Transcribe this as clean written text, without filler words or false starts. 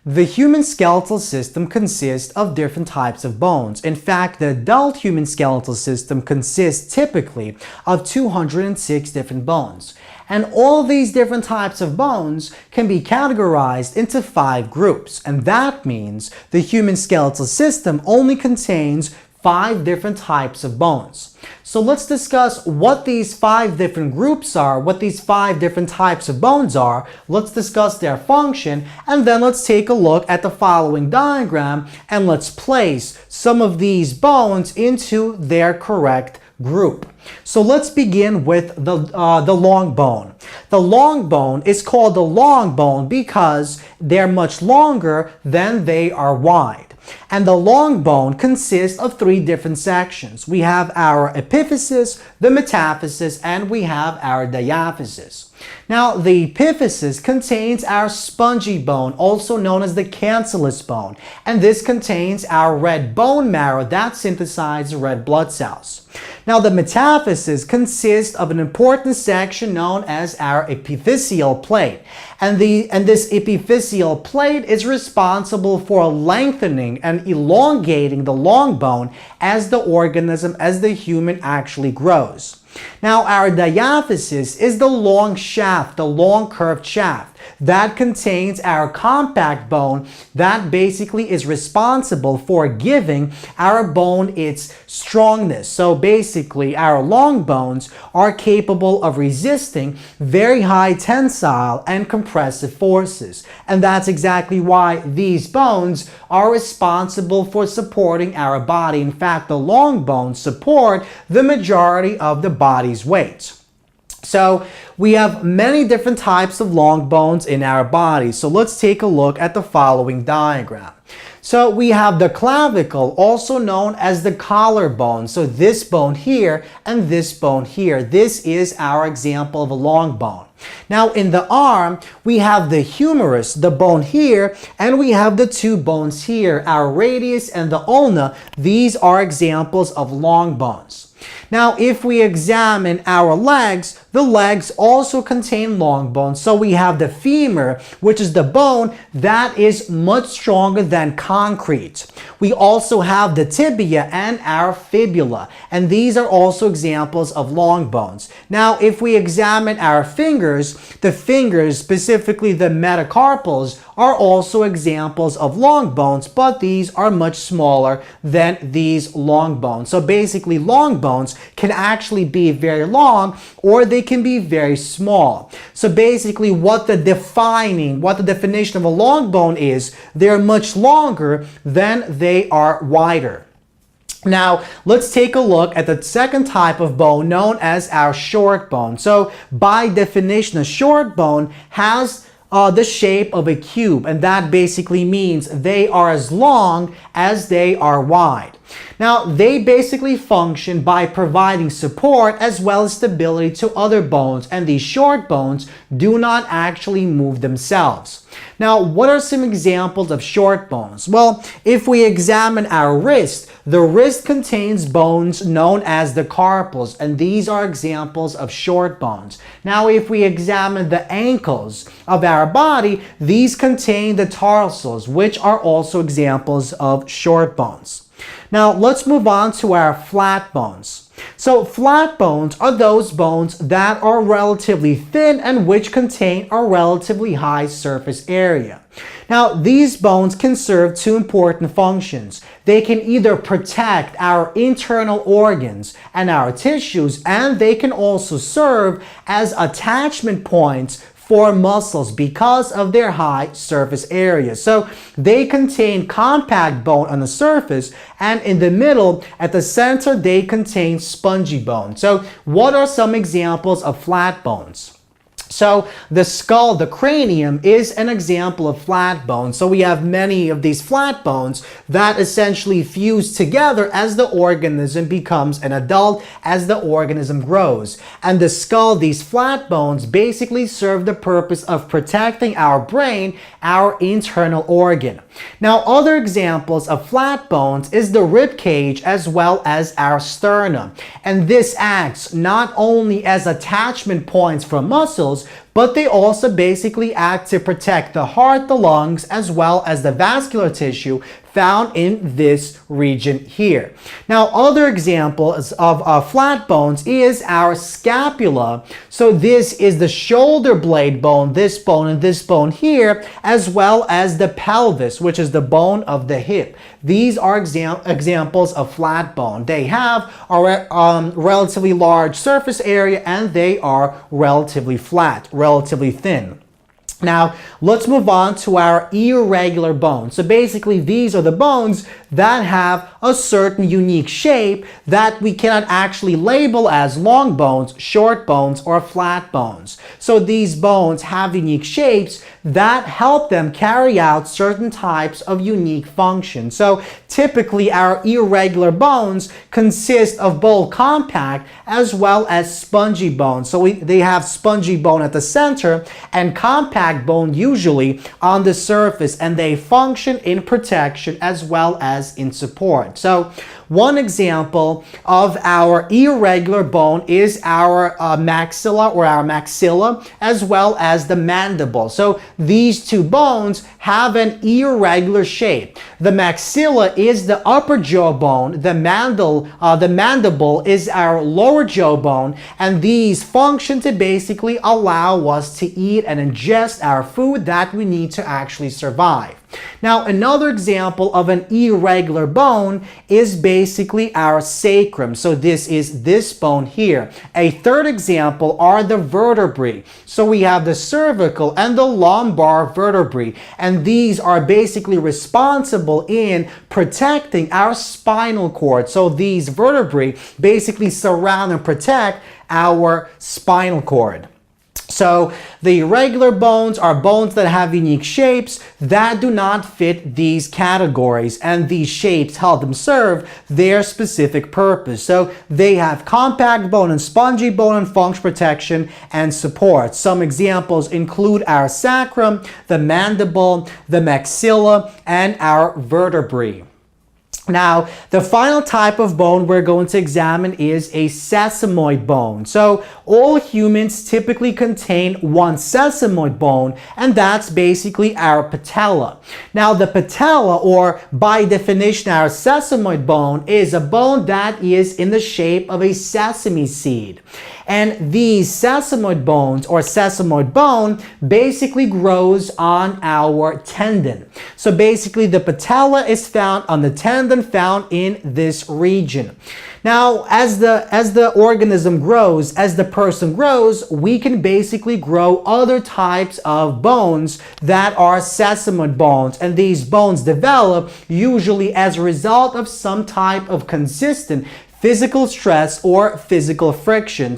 The human skeletal system consists of different types of bones. In fact, the adult human skeletal system consists typically of 206 different bones. And all these different types of bones can be categorized into 5 groups. And that means the human skeletal system only contains 5 different types of bones. So let's discuss what these 5 different groups are, what these 5 different types of bones are. Let's discuss their function, and then let's take a look at the following diagram and let's place some of these bones into their correct group. So let's begin with the long bone. The long bone is called the long bone because they're much longer than they are wide. And the long bone consists of 3 different sections. We have our epiphysis, the metaphysis, and we have our diaphysis. Now, the epiphysis contains our spongy bone, also known as the cancellous bone, and this contains our red bone marrow that synthesizes red blood cells. Now, the metaphysis consists of an important section known as our epiphyseal plate, and this epiphyseal plate is responsible for lengthening and elongating the long bone as the organism, as the human actually grows. Now, our diaphysis is the long shaft, the long curved shaft that contains our compact bone that basically is responsible for giving our bone its strongness. So basically, our long bones are capable of resisting very high tensile and compressive forces. And that's exactly why these bones are responsible for supporting our body. In fact, the long bones support the majority of the body's weight. So we have many different types of long bones in our body. So let's take a look at the following diagram. So we have the clavicle, also known as the collarbone. So this bone here and this bone here. This is our example of a long bone. Now in the arm, we have the humerus, the bone here, and we have the 2 bones here, our radius and the ulna. These are examples of long bones. Now, if we examine our legs, the legs also contain long bones. So we have the femur, which is the bone that is much stronger than concrete. We also have the tibia and our fibula, and these are also examples of long bones. Now, if we examine our fingers, the fingers, specifically the metacarpals, are also examples of long bones, but these are much smaller than these long bones. So basically, long bones can actually be very long or they can be very small. So basically, what the definition of a long bone is, they're much longer than they are wider. Now, let's take a look at the second type of bone known as our short bone. So by definition, a short bone has the shape of a cube, and that basically means they are as long as they are wide. Now, they basically function by providing support as well as stability to other bones, and these short bones do not actually move themselves. Now, what are some examples of short bones? Well, if we examine our wrist, the wrist contains bones known as the carpals, and these are examples of short bones. Now, if we examine the ankles of our body, these contain the tarsals, which are also examples of short bones. Now, let's move on to our flat bones. So flat bones are those bones that are relatively thin and which contain a relatively high surface area. Now, these bones can serve 2 important functions. They can either protect our internal organs and our tissues, and they can also serve as attachment points for muscles because of their high surface area. So they contain compact bone on the surface, and in the middle, at the center, they contain spongy bone. So what are some examples of flat bones? So the skull, the cranium, is an example of flat bone. So we have many of these flat bones that essentially fuse together as the organism becomes an adult, as the organism grows. And the skull, these flat bones, basically serve the purpose of protecting our brain, our internal organ. Now, other examples of flat bones is the rib cage as well as our sternum. And this acts not only as attachment points for muscles, but they also basically act to protect the heart, the lungs, as well as the vascular tissue found in this region here. Now, other examples of flat bones is our scapula. So this is the shoulder blade bone, this bone, and this bone here, as well as the pelvis, which is the bone of the hip. These are examples of flat bone. They have a relatively large surface area and they are relatively flat, relatively thin. Now, let's move on to our irregular bones. So basically, these are the bones that have a certain unique shape that we cannot actually label as long bones, short bones, or flat bones. So these bones have unique shapes that help them carry out certain types of unique functions. So typically, our irregular bones consist of both compact as well as spongy bones. So they have spongy bone at the center and compact bone usually on the surface, and they function in protection as well as in support. So one example of our irregular bone is our maxilla or our maxilla, as well as the mandible. So these two bones have an irregular shape. The maxilla is the upper jaw bone, the mandible is our lower jaw bone, and these function to basically allow us to eat and ingest our food that we need to actually survive. Now, another example of an irregular bone is basically our sacrum. So this is this bone here. A third example are the vertebrae. So we have the cervical and the lumbar vertebrae, and these are basically responsible in protecting our spinal cord. So these vertebrae basically surround and protect our spinal cord. So the irregular bones are bones that have unique shapes that do not fit these categories, and these shapes help them serve their specific purpose. So they have compact bone and spongy bone and function protection and support. Some examples include our sacrum, the mandible, the maxilla, and our vertebrae. Now, the final type of bone we're going to examine is a sesamoid bone. So, all humans typically contain one sesamoid bone, and that's basically our patella. Now, the patella, or by definition, our sesamoid bone, is a bone that is in the shape of a sesame seed. And these sesamoid bones, or sesamoid bone, basically grows on our tendon. So basically, the patella is found on the tendon found in this region. Now, as the organism grows, as the person grows, we can basically grow other types of bones that are sesamoid bones, and these bones develop usually as a result of some type of consistent physical stress or physical friction.